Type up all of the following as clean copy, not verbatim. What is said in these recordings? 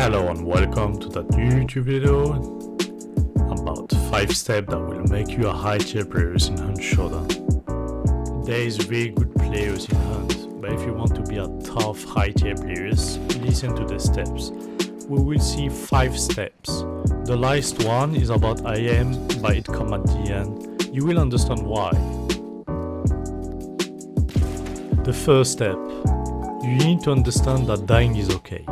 Hello and welcome to that new YouTube video about 5 steps that will make you a high tier player in Hunt Showdown. There is very good players in Hunt, but if you want to be a tough high tier players, listen to the steps. We will see 5 steps. The last one is about IM, but it comes at the end. You will understand why. The first step, you need to understand that dying is okay.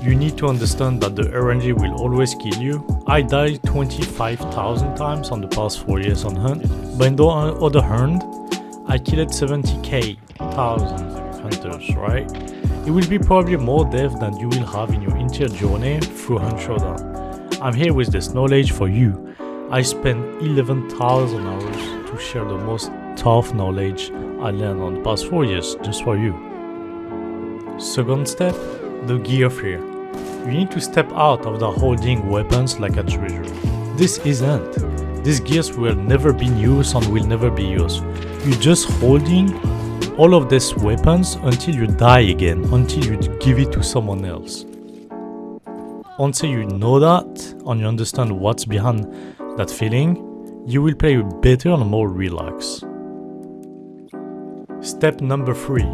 You need to understand that the RNG will always kill you. I died 25,000 times on the past 4 years on Hunt, but on the other hand, I killed 70,000 hunters, right? It will be probably more death than you will have in your entire journey through Hunt Showdown. I'm here with this knowledge for you. I spent 11,000 hours to share the most tough knowledge I learned on the past 4 years just for you. Second step, the gear fear. You need to step out of the holding weapons like a treasure. This isn't. These gears will never be used and will never be used. You're just holding all of these weapons until you die again, until you give it to someone else. Once you know that and you understand what's behind that feeling, you will play better and more relaxed. Step number 3.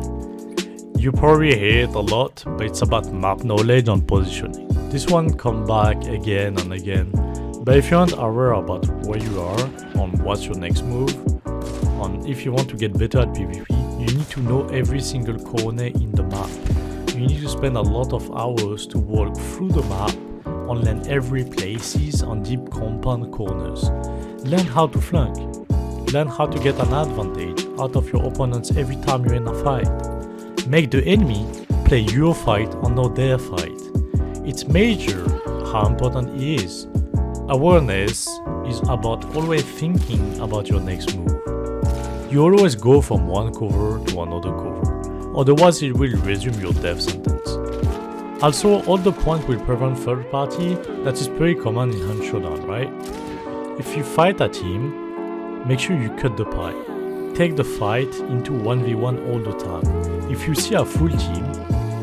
You probably hear it a lot, but it's about map knowledge and positioning. This one comes back again and again, but if you aren't aware about where you are, on what's your next move, on if you want to get better at PvP, you need to know every single corner in the map. You need to spend a lot of hours to walk through the map and learn every places on deep compound corners. Learn how to flank. Learn how to get an advantage out of your opponents every time you're in a fight. Make the enemy play your fight and not their fight. It's major how important it is. Awareness is about always thinking about your next move. You always go from one cover to another cover, otherwise it will resume your death sentence. Also, all the points will prevent third party. That is pretty common in Hunt Showdown, right? If you fight a team, make sure you cut the pie. Take the fight into 1v1 all the time. If you see a full team,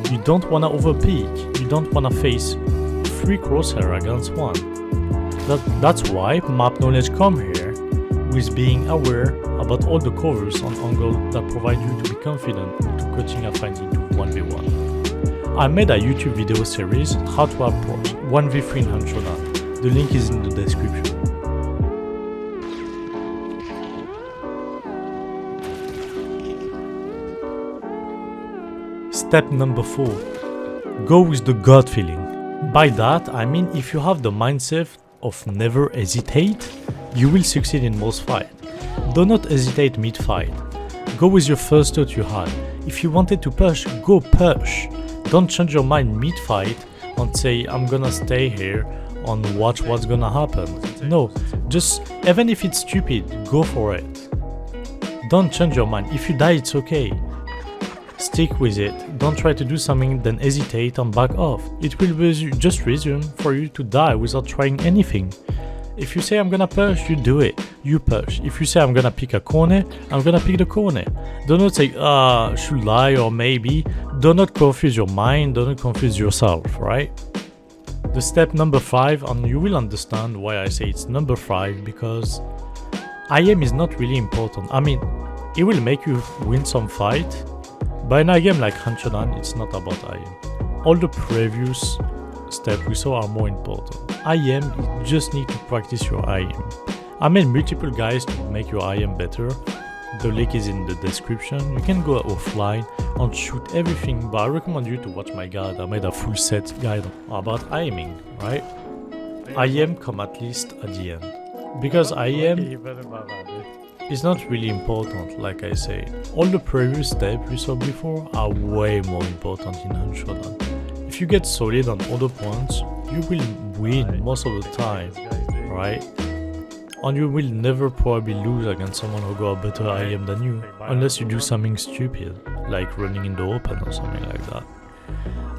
you don't wanna overpeak, you don't wanna face 3 crosshair against 1. That's why map knowledge come here, with being aware about all the covers and angles that provide you to be confident into cutting a fight into 1v1. I made a YouTube video series how to approach 1v3 in Hunt Showdown. The link is in the description. Step number 4. Go with the gut feeling. By that, I mean if you have the mindset of never hesitate, you will succeed in most fights. Do not hesitate mid-fight. Go with your first thought you had. If you wanted to push, go push. Don't change your mind mid-fight and say, I'm gonna stay here and watch what's gonna happen. No, just, even if it's stupid, go for it. Don't change your mind. If you die, it's okay. Stick with it. Don't try to do something, then hesitate and back off. It will just resume for you to die without trying anything. If you say I'm gonna push, you do it. You push. If you say I'm gonna pick a corner, I'm gonna pick the corner. Do not say, should I or maybe. Do not confuse your mind, do not confuse yourself, right? The step number 5, and you will understand why I say it's number 5, because IM is not really important. I mean, it will make you win some fight, but in a game like Hunt Showdown, it's not about IM. All the previous steps we saw are more important. IM, you just need to practice your IM. I made multiple guides to make your IM better. The link is in the description. You can go offline and shoot everything, but I recommend you to watch my guide. I made a full set guide about IMing, right? IM come at least at the end. Because IM is not really important, like I say. All the previous steps we saw before are way more important in Hunt Showdown. If you get solid on other points, you will win most of the time, right? And you will never probably lose against someone who got a better IM than you, unless you do something stupid, like running in the open or something like that.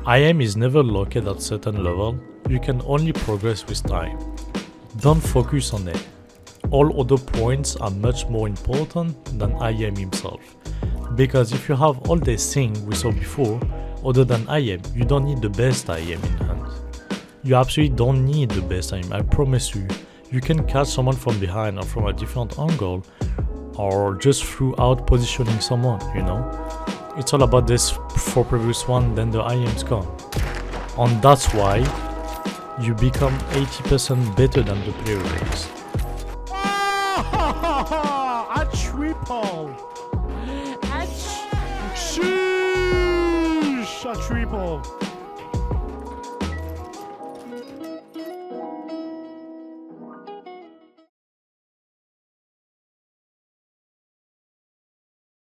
IM is never locked at certain level, you can only progress with time. Don't focus on it. All other points are much more important than IM himself. Because if you have all these things we saw before, other than IM. You don't need the best IM in hand. You absolutely don't need the best IM, I promise you. You can catch someone from behind or from a different angle, or just throughout positioning someone, you know? It's all about this for previous one, then the IM's gone. And that's why you become 80% better than the player is. A triple! Sheesh! A triple!